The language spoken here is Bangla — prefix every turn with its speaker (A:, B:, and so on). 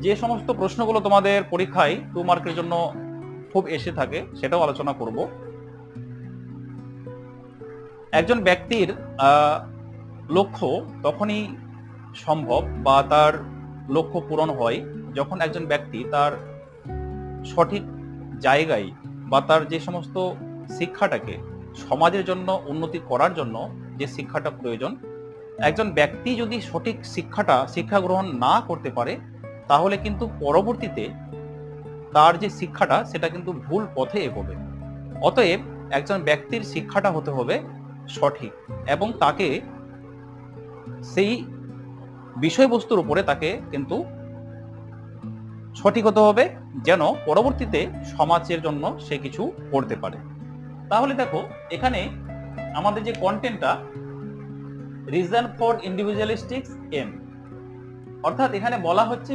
A: যে সমস্ত প্রশ্নগুলো তোমাদের পরীক্ষায় 2 মার্কের জন্য খুব এসে থাকে সেটাও আলোচনা করব। একজন ব্যক্তির লক্ষ্য তখনই সম্ভব বা তার লক্ষ্য পূরণ হয় যখন একজন ব্যক্তি তার সঠিক জায়গায় বা তার যে সমস্ত শিক্ষাটাকে সমাজের জন্য উন্নতি করার জন্য যে শিক্ষাটা প্রয়োজন, একজন ব্যক্তি যদি সঠিক শিক্ষা গ্রহণ না করতে পারে তাহলে কিন্তু পরবর্তীতে তার যে শিক্ষাটা সেটা কিন্তু ভুল পথে এগোবে। অতএব একজন ব্যক্তির শিক্ষাটা হতে হবে সঠিক এবং তাকে সেই বিষয়বস্তুর উপরে তাকে কিন্তু সঠিক হতে হবে যেন পরবর্তীতে সমাজের জন্য সে কিছু করতে পারে। তাহলে দেখো এখানে আমাদের যে কন্টেন্টটা, রিজন ফর ইন্ডিভিজুয়ালিস্টিক এম, অর্থাৎ এখানে বলা হচ্ছে